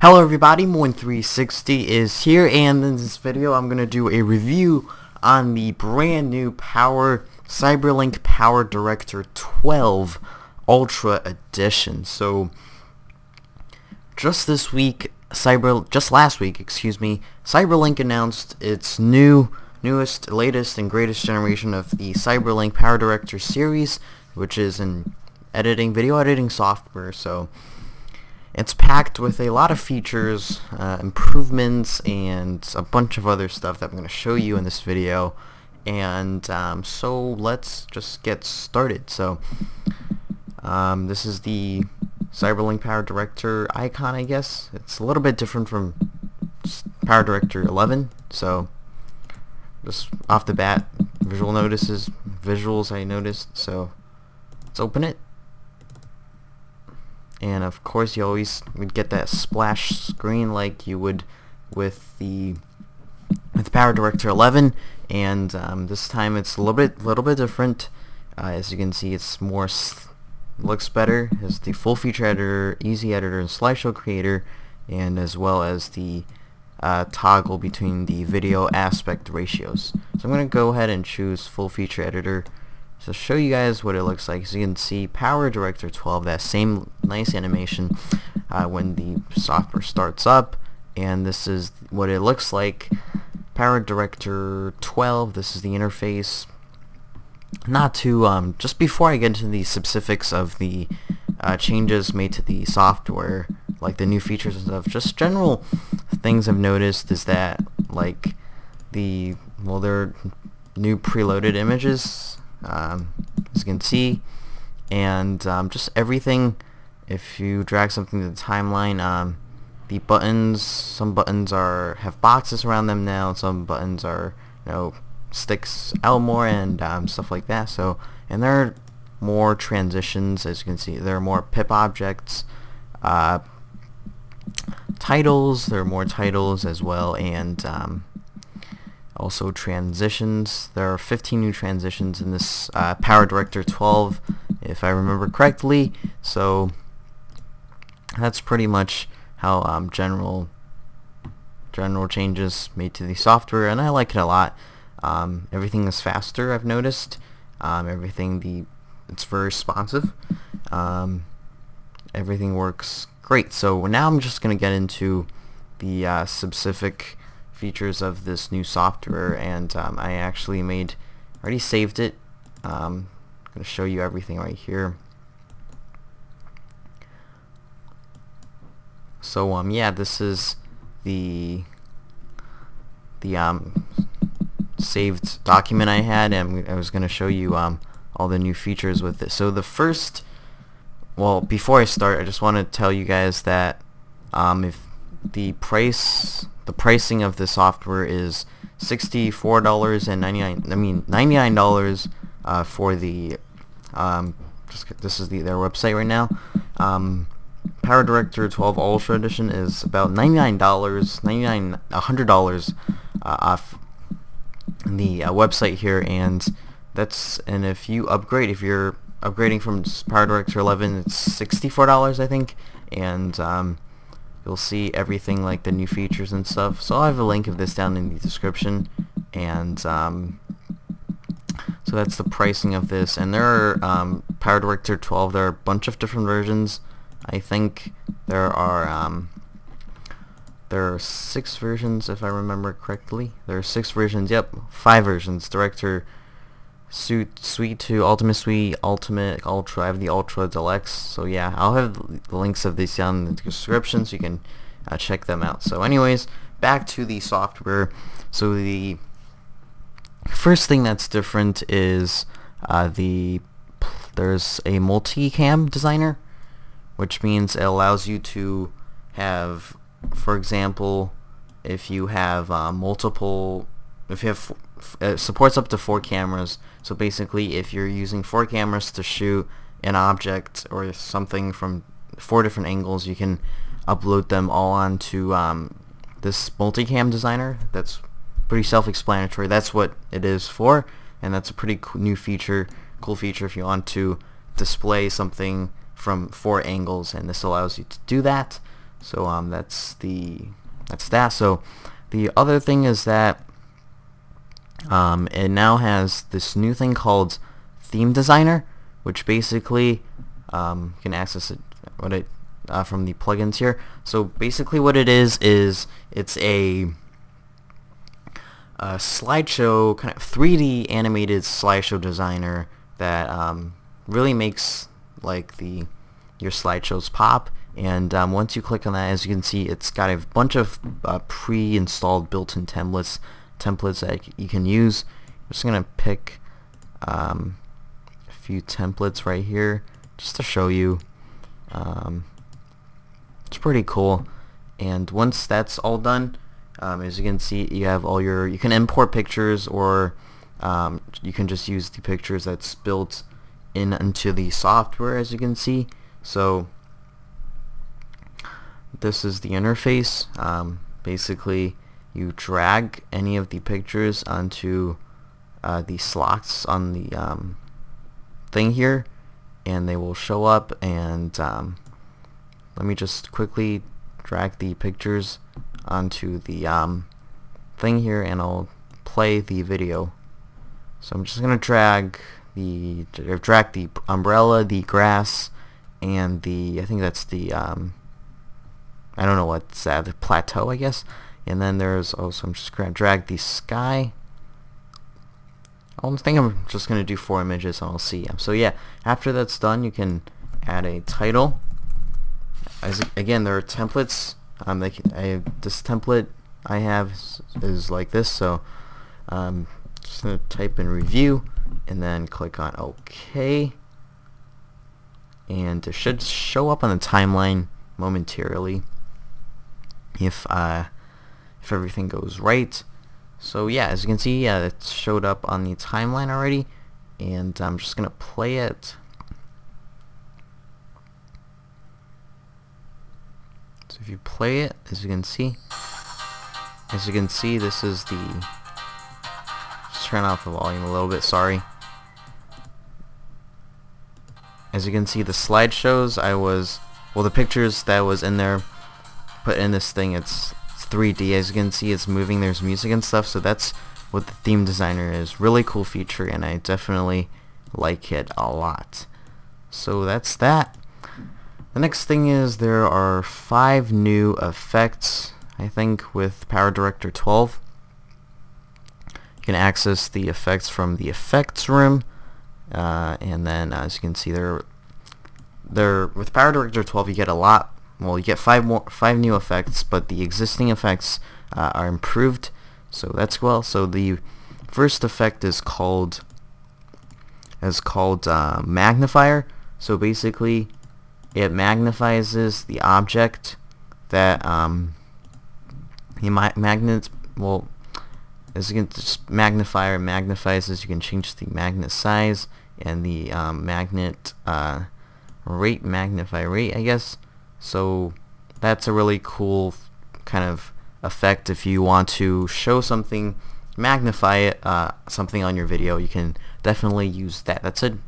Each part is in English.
Hello everybody, Moin360 is here, and in this video I'm going to do a review on the brand new Cyberlink Power Director 12 Ultra Edition. So just last week, Cyberlink announced its newest, latest, and greatest generation of the Cyberlink Power Director series, which is an video editing software. So it's packed with a lot of features, improvements, and a bunch of other stuff that I'm going to show you in this video. And so let's just get started. So this is the Cyberlink Power Director icon, I guess. It's a little bit different from Power Director 11. So just off the bat, visuals I noticed. So let's open it. And of course you always would get that splash screen like you would with Power Director 11, and this time it's a little bit different. As you can see, it's looks better. It has the full feature editor, easy editor, and slideshow creator, and as well as the toggle between the video aspect ratios. So I'm going to go ahead and choose full feature editor. So show you guys what it looks like. So you can see Power Director 12, that same nice animation when the software starts up, and this is what it looks like. Power Director 12, this is the interface. Not to just before I get into the specifics of the changes made to the software, like the new features and stuff, just general things I've noticed is that like there are new preloaded images, as you can see, and just everything. If you drag something to the timeline, the buttons, some buttons have boxes around them now, some buttons are, sticks out more, and stuff like that. So, and there are more transitions, as you can see. There are more pip objects, titles. There are more titles as well, and also transitions. There are 15 new transitions in this Power Director 12, if I remember correctly. So that's pretty much how general changes made to the software, and I like it a lot. Everything is faster, I've noticed. It's very responsive. Everything works great. So now I'm just going to get into the specific features of this new software, and I actually already saved it. I'm going to show you everything right here. So yeah, this is the saved document I had, and I was going to show you all the new features with it. So before I start, I just want to tell you guys that if the pricing of the software is $99 for the this is their website right now. Power Director 12 Ultra Edition is about $100 off the website here, and if you're upgrading from Power Director 11, it's $64, I think, and you'll see everything like the new features and stuff. So I'll have a link of this down in the description, and so that's the pricing of this. And there are Power Director 12, there are a bunch of different versions. I think there are 6 versions, if I remember correctly. There are 6 versions, 5 versions. Director Suite 2, Ultimate Suite, Ultimate, Ultra. I have the Ultra Deluxe. So yeah, I'll have the links of these down in the description so you can check them out. So anyways, back to the software. So the first thing that's different is there's a multicam designer, which means it allows you to have, for example, if you have it supports up to 4 cameras. So basically, if you're using 4 cameras to shoot an object or something from 4 different angles, you can upload them all onto this multicam designer. That's pretty self-explanatory. That's what it is for, and that's a pretty cool feature if you want to display something from 4 angles, and this allows you to do that. So that's that. So the other thing is that it now has this new thing called Theme Designer, which basically you can access it from the plugins here. So basically what it is it's a slideshow, kind of 3D animated slideshow designer that really makes like your slideshows pop. And once you click on that, as you can see, it's got a bunch of pre-installed built-in templates that you can use. I'm just gonna pick a few templates right here just to show you. It's pretty cool. And once that's all done, as you can see, you have all you can import pictures, or you can just use the pictures that's built into the software, as you can see. So this is the interface. Basically you drag any of the pictures onto the slots on the thing here, and they will show up. And let me just quickly drag the pictures onto the thing here, and I'll play the video. So I'm just gonna drag the umbrella, the grass, and I think that's the I don't know what's that, the plateau, I guess. And then there's also, I'm just gonna drag the sky. I think I'm just gonna do 4 images and I'll see. So yeah, after that's done, you can add a title. Again, there are templates. This template I have is like this. So just gonna type in review and then click on OK, and it should show up on the timeline momentarily if everything goes right. So yeah, as you can see, it showed up on the timeline already, and I'm just gonna play it. So if you play it, as you can see, this is the, just turn off the volume a little bit, sorry. As you can see, the slideshows the pictures that was in there, put in this thing, it's 3D. As you can see, it's moving, there's music and stuff. So that's what the theme designer is. Really cool feature, and I definitely like it a lot. So that's that. The next thing is there are 5 new effects, I think, with PowerDirector 12. You can access the effects from the effects room, and then as you can see, with PowerDirector 12 you get a lot. Well, you get 5 new effects, but the existing effects are improved, so that's well. So the first effect is called magnifier. So basically, it magnifies the object that as you can just magnifies. You can change the magnet size and the magnet magnify rate, I guess. So that's a really cool kind of effect if you want to show something, magnify it, something on your video. You can definitely use that. That's a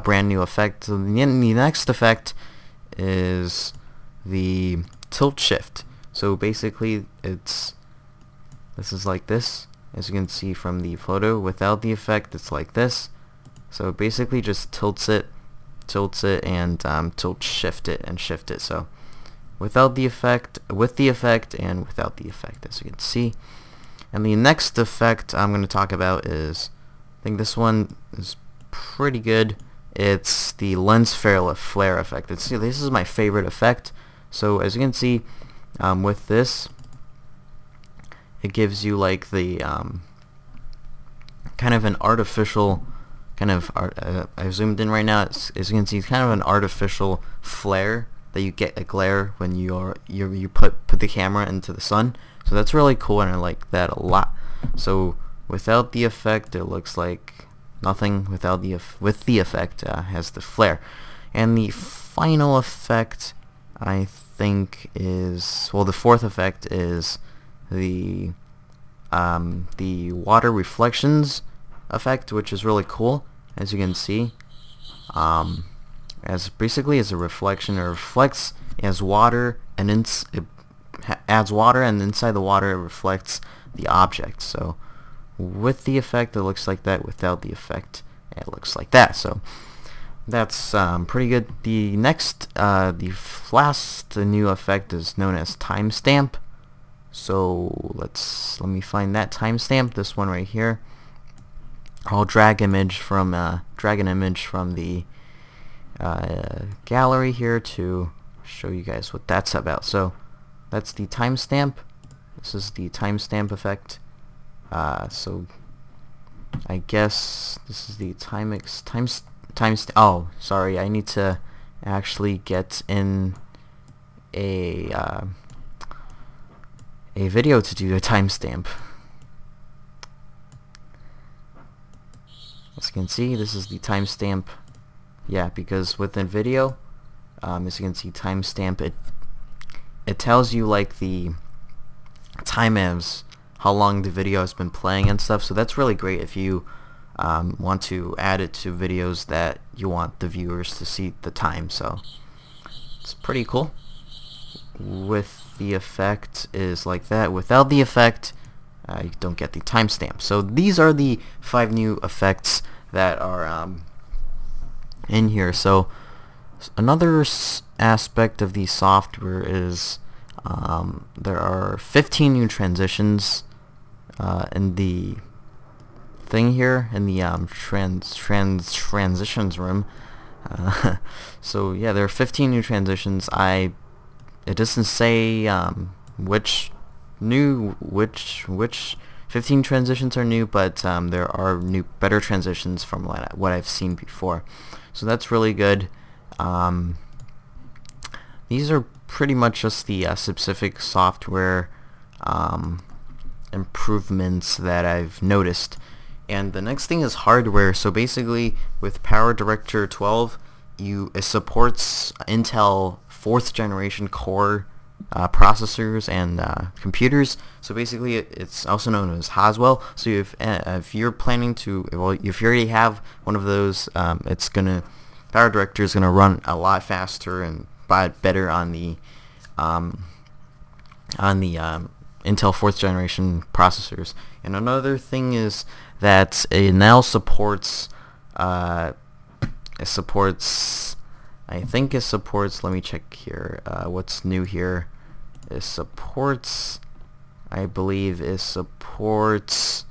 brand new effect. So the next effect is the tilt shift. So basically this is like this. As you can see from the photo, without the effect it's like this. So it basically just tilts it and tilt shift it. So without the effect, with the effect, and without the effect, as you can see. And the next effect I'm going to talk about is, I think this one is pretty good. It's the lens flare effect. This is my favorite effect. So as you can see, with this, it gives you like the kind of an artificial kind of I zoomed in right now. As you can see, it's kind of an artificial flare that you get, a glare when you put the camera into the sun. So that's really cool, and I like that a lot. So without the effect, it looks like nothing. With the effect, has the flare. And the final effect, I think, is, well, the fourth effect is the water reflections effect, which is really cool. As you can see, as basically as a reflection, it reflects as water it adds water, and inside the water it reflects the object. So with the effect it looks like that, without the effect it looks like that. So that's pretty good. The next, the last new effect is known as timestamp. So let me find that timestamp. This one right here. I'll drag an image from the gallery here to show you guys what that's about. So that's the timestamp. This is the timestamp effect. So I guess this is the oh, sorry, I need to actually get in a video to do a timestamp. As you can see, this is the timestamp. Yeah, because within video, as you can see, timestamp, it tells you like the time as how long the video has been playing and stuff. So that's really great if you want to add it to videos that you want the viewers to see the time. So it's pretty cool. With the effect is like that. Without the effect, you don't get the timestamp. So these are the 5 new effects that are in here. So another aspect of the software is there are 15 new transitions in the thing here, in the transitions room. So yeah, there are 15 new transitions. It doesn't say which 15 transitions are new, but there are better transitions from what I've seen before. So that's really good. These are pretty much just the specific software improvements that I've noticed. And the next thing is hardware. So basically with PowerDirector 12, it supports Intel 4th generation core processors and computers. So basically it's also known as Haswell. So if you're planning to, well, if you already have one of those, PowerDirector is gonna run a lot faster and better on the Intel 4th generation processors. And another thing is that it now supports let me check here what's new here. I believe it supports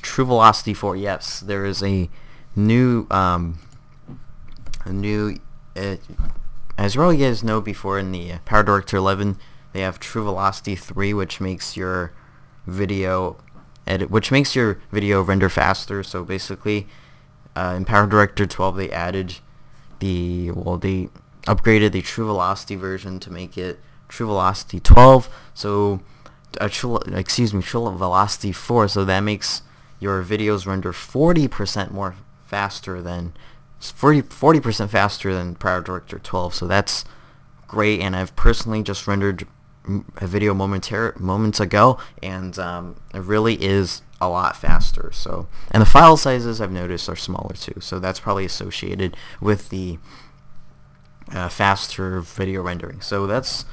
True Velocity 4. Yes, there is a new as you all guys know, before in the PowerDirector 11 they have True Velocity 3, which makes your video render faster. So basically in PowerDirector 12 they added they upgraded the True Velocity version to make it True Velocity 12. So True Velocity 4. So that makes your videos render 40% more faster than 40% faster than PowerDirector 12. So that's great, and I've personally just rendered a video moments ago, and it really is a lot faster. So, and the file sizes I've noticed are smaller too, so that's probably associated with the faster video rendering. So that's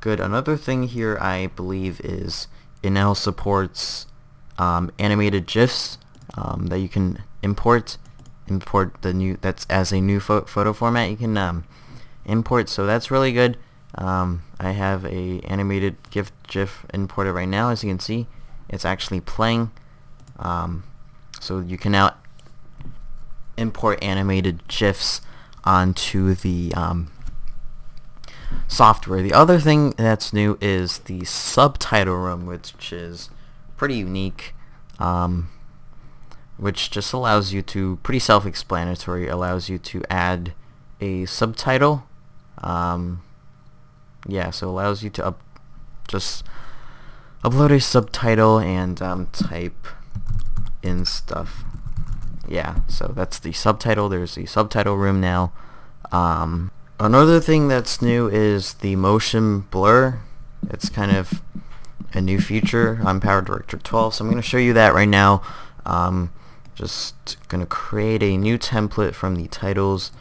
good. Another thing here I believe is it now supports animated GIFs that you can import that's as a new photo format you can import. So that's really good. I have a animated GIF imported right now. As you can see, it's actually playing. So you can now import animated GIFs onto the software. The other thing that's new is the subtitle room, which is pretty unique, which just allows you to, pretty self-explanatory, allows you to add a subtitle. Yeah, so allows you to just upload a subtitle and type in stuff. Yeah, so that's the subtitle. There's the subtitle room now. Another thing that's new is the motion blur. It's kind of a new feature on PowerDirector 12, so I'm going to show you that right now. just gonna create a new template from the titles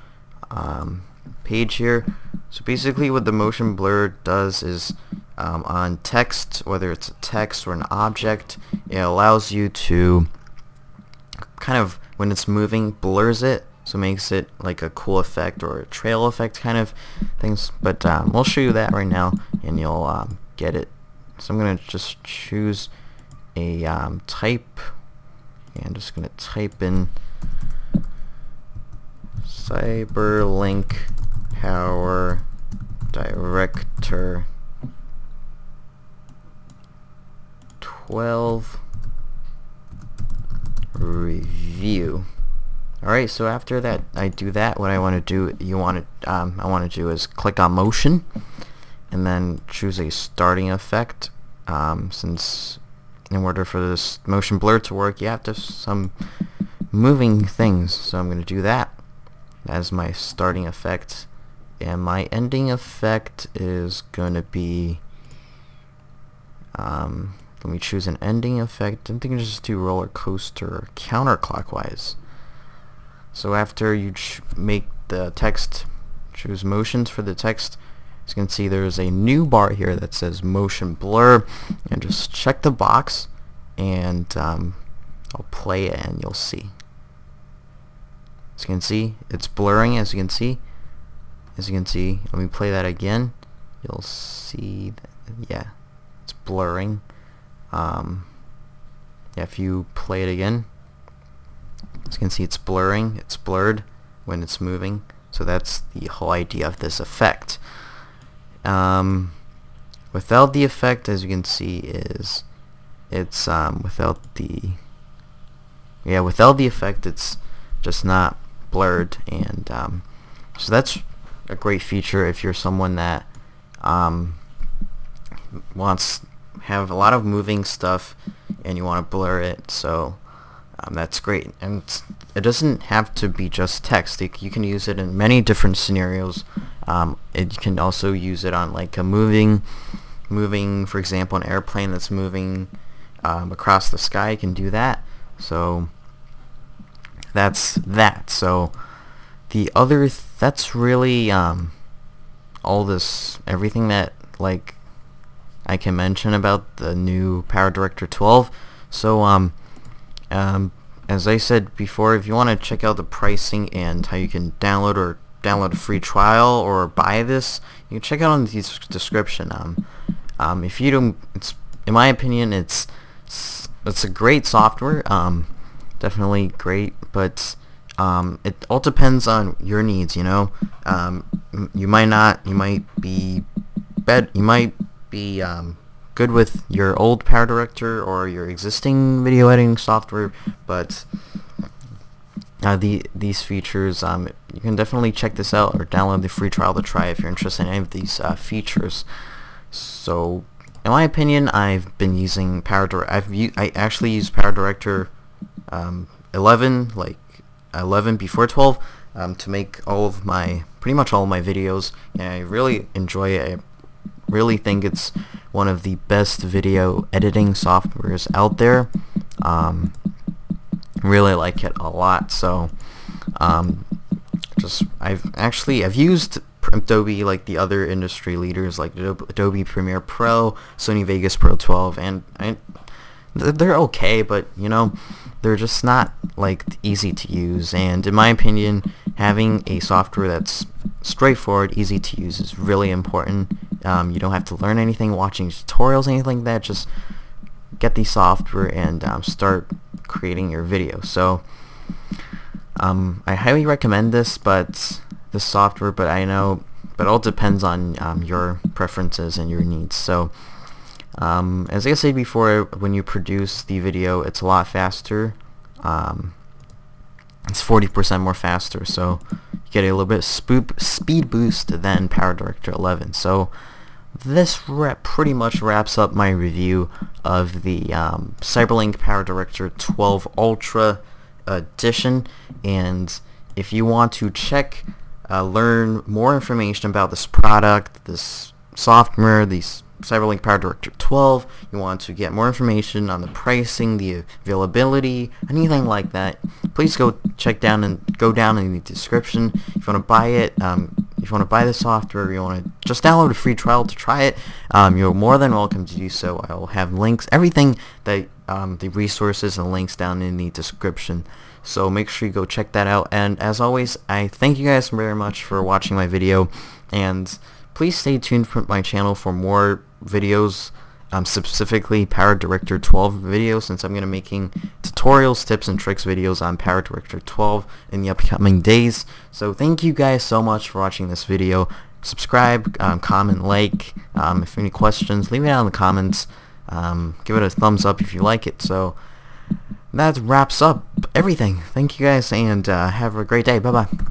page here. So basically what the motion blur does is on text, whether it's a text or an object, it allows you to kind of, when it's moving, blurs it, so makes it like a cool effect or a trail effect kind of things. But we'll show you that right now and you'll get it. So I'm gonna just choose a type, and I'm just gonna type in Cyberlink Power Director 12 review. Alright, so after that I do that, what I want to do, I want to do is click on motion and then choose a starting effect, since in order for this motion blur to work you have to have some moving things. So I'm going to do that as my starting effect, and my ending effect is going to be let me choose an ending effect. I'm thinking just do roller coaster counterclockwise. So after you make the text, choose motions for the text, as you can see there's a new bar here that says motion blur, and just check the box and I'll play it and you'll see. As you can see, it's blurring. As you can see, let me play that again. You'll see that, yeah, it's blurring. Yeah, if you play it again, as you can see, it's blurring. It's blurred when it's moving. So that's the whole idea of this effect. Without the effect, as you can see, it's without the effect, it's just not blurred, and so that's a great feature if you're someone that wants have a lot of moving stuff and you want to blur it. So that's great, and it doesn't have to be just text. You can use it in many different scenarios. You can also use it on like a moving, for example, an airplane that's moving across the sky. You can do that. So that's that. So the other that's really all this, everything that like I can mention about the new Power Director 12. So as I said before, if you want to check out the pricing and how you can download a free trial or buy this, you can check out on the description. If you don't, in my opinion, it's a great software, definitely great, but it all depends on your needs. You know, you might be good with your old Power Director or your existing video editing software, but these features, you can definitely check this out or download the free trial to try if you're interested in any of these features. So in my opinion, I've been using I actually used Power Director 11, like 11 before 12, to make pretty much all of my videos, and I really enjoy it. I really think it's one of the best video editing softwares out there. Really like it a lot. So I've used Adobe like the other industry leaders, like Adobe Premiere Pro, Sony Vegas Pro 12, and they're okay, but you know, they're just not like easy to use. And in my opinion, having a software that's straightforward, easy to use is really important. You don't have to learn anything watching tutorials, anything like that. Just get the software and start creating your video. So I highly recommend this software, but I know, but it all depends on your preferences and your needs. So as I said before, when you produce the video, it's a lot faster. It's 40% more faster, so you get a little bit speed boost than Power Director 11. So this pretty much wraps up my review of the Cyberlink Power Director 12 Ultra Edition. And if you want to learn more information about this product, this software, these CyberLink PowerDirector 12, you want to get more information on the pricing, the availability, anything like that, please go down in the description. If you want to buy it, if you want to buy the software, you want to just download a free trial to try it, you're more than welcome to do so. I will have links, everything that the resources and links down in the description. So make sure you go check that out. And as always, I thank you guys very much for watching my video, and please stay tuned for my channel for more videos, specifically PowerDirector 12 videos, since I'm going to be making tutorials, tips, and tricks videos on PowerDirector 12 in the upcoming days. So thank you guys so much for watching this video. Subscribe, comment, like. If you have any questions, leave it down in the comments. Give it a thumbs up if you like it. So that wraps up everything. Thank you guys, and have a great day. Bye bye.